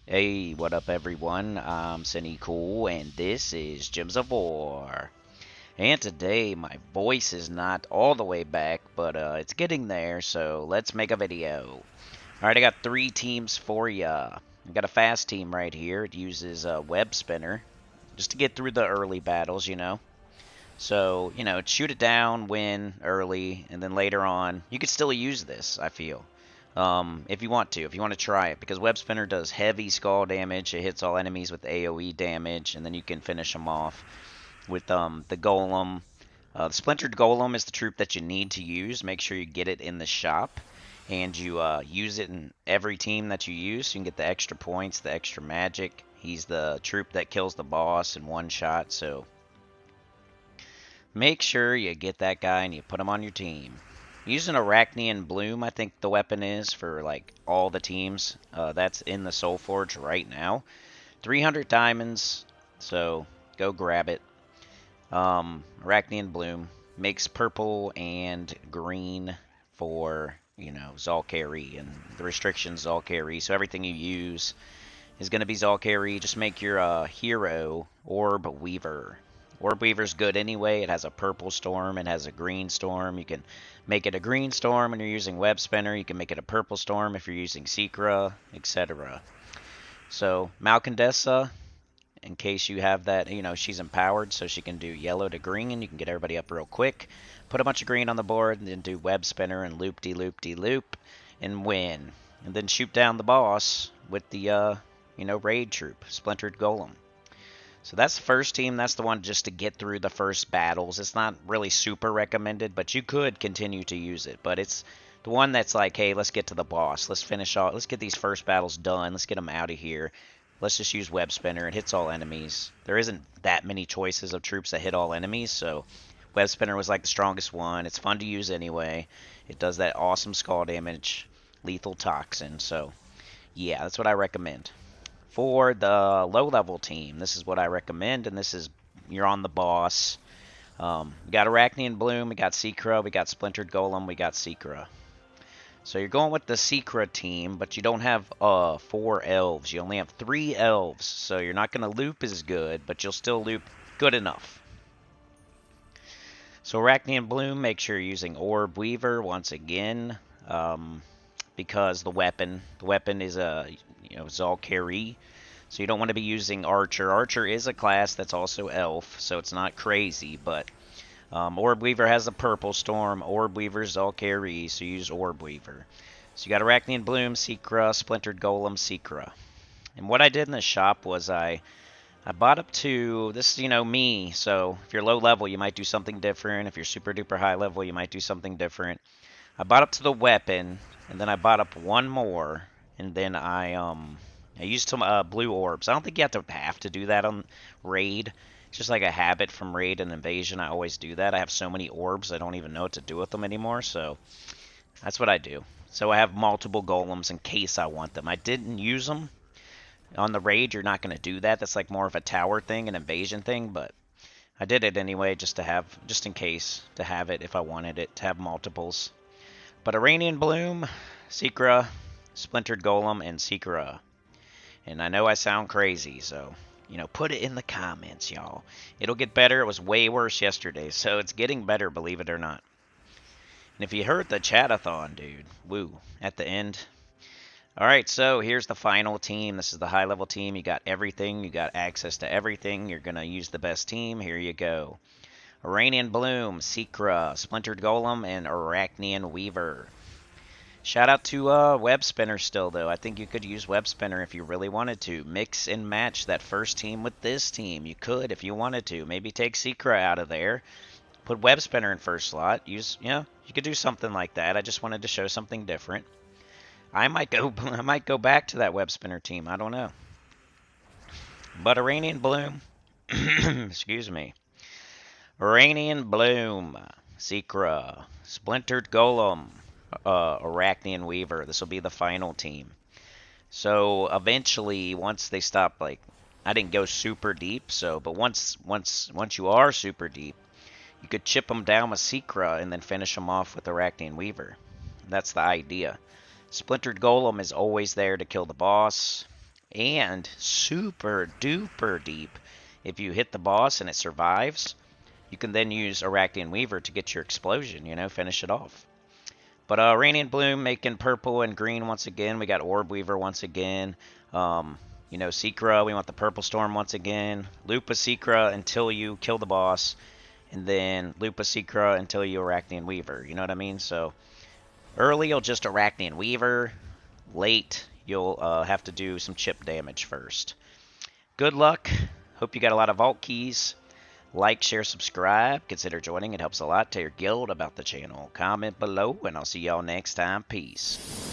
Hey, what up, everyone? I'm Sinnycool, and this is Gems of War. And today, my voice is not all the way back, but it's getting there, so let's make a video. Alright, I got three teams for ya. I got a fast team right here. It uses a web spinner just to get through the early battles. So, shoot it down, win early, and then later on, you could still use this, I feel. If you want to, if you want to try it, because Web Spinner does heavy skull damage. It hits all enemies with AoE damage, and then you can finish them off with the Golem. The Splintered Golem is the troop that you need to use. Make sure you get it in the shop, and you use it in every team that you use, so you can get the extra points, the extra magic. He's the troop that kills the boss in one shot, so make sure you get that guy and you put him on your team. Using Arachnean Bloom, I think the weapon is for like all the teams. That's in the Soul Forge right now. 300 diamonds, so go grab it. Arachnean Bloom makes purple and green for, Zalkari, and the restrictions Zalkari. So everything you use is going to be Zalkari. Just make your hero Orb Weaver. Orb Weaver's good anyway. It has a purple storm. It has a green storm. You can make it a green storm when you're using Web Spinner. You can make it a purple storm if you're using Secra, etc. So Malcandessa, in case you have that, she's empowered, so she can do yellow to green. You can get everybody up real quick. Put a bunch of green on the board, and then do Web Spinner and loop-de-loop-de-loop, and win. And then shoot down the boss with the, raid troop, Splintered Golem. So that's the first team. That's the one just to get through the first battles. It's not really super recommended, but you could continue to use it. But it's the one that's like, hey, let's get to the boss. Let's finish off. Let's get these first battles done. Let's get them out of here. Let's just use Web Spinner. It hits all enemies. There isn't that many choices of troops that hit all enemies, so Web Spinner was like the strongest one. It's fun to use anyway. It does that awesome skull damage, lethal toxin. So, yeah, that's what I recommend. For the low-level team, this is what I recommend, and this is, you're on the boss. We got Arachnean Bloom, we got Secra, we got Splintered Golem, we got Secra. So you're going with the Secra team, but you don't have 4 elves. You only have 3 elves, so you're not going to loop as good, but you'll still loop good enough. So Arachnean Bloom, make sure you're using Orb Weaver once again, because the weapon is a Zalkari, so you don't want to be using Archer. Archer is a class that's also elf, so it's not crazy, but Orb Weaver has a purple storm. Orb Weaver's Zalkari, so use Orb Weaver. So you got Arachnean Bloom, Secra, Splintered Golem, Secra. And what I did in the shop was I bought up to, this is, me, so if you're low level, you might do something different. If you're super duper high level, you might do something different. I bought up to the weapon, and then I bought up one more, and then I used some blue orbs. I don't think you have to do that on raid. It's just like a habit from raid and invasion. I always do that. I have so many orbs, I don't even know what to do with them anymore, so that's what I do. So I have multiple golems in case I want them. I didn't use them. On the raid, you're not going to do that. That's like more of a tower thing, an invasion thing, but I did it anyway just in case, to have it if I wanted it, to have multiples. But Arachnean Bloom, Secra, Splintered Golem, and Secra. And I know I sound crazy, so, put it in the comments, y'all. It'll get better. It was way worse yesterday, so it's getting better, believe it or not. And if you heard the chatathon, dude, woo, at the end. Alright, so here's the final team. This is the high-level team. You got everything. You got access to everything. You're going to use the best team. Here you go. Arachnean Bloom, Secra, Splintered Golem, and Arachnean Weaver. Shout out to Web Spinner still, though. I think you could use Web Spinner if you really wanted to. Mix and match that first team with this team. You could if you wanted to. Maybe take Secra out of there. Put Web Spinner in first slot. You could do something like that. I just wanted to show something different. I might go back to that Web Spinner team. I don't know. But Arachnean Bloom, excuse me. Arachnean Bloom, Secra, Splintered Golem, Arachnean Weaver. This will be the final team. So eventually, once they stop, like, I didn't go super deep, but once you are super deep, you could chip them down with Secra and then finish them off with Arachnean Weaver. That's the idea. Splintered Golem is always there to kill the boss, And super duper deep. If you hit the boss and it survives, you can then use Arachnean Weaver to get your explosion, finish it off. But Radiant Bloom making purple and green once again. We got Orb Weaver once again. Secra, we want the Purple Storm once again. Lupa Secra until you kill the boss. And then Lupa Secra until you Arachnean Weaver. You know what I mean? So early, you'll just Arachnean Weaver. Late, you'll have to do some chip damage first. Good luck. Hope you got a lot of vault keys. Like, share, subscribe. Consider joining. It helps a lot. Tell your guild about the channel. Comment below, and I'll see y'all next time. Peace.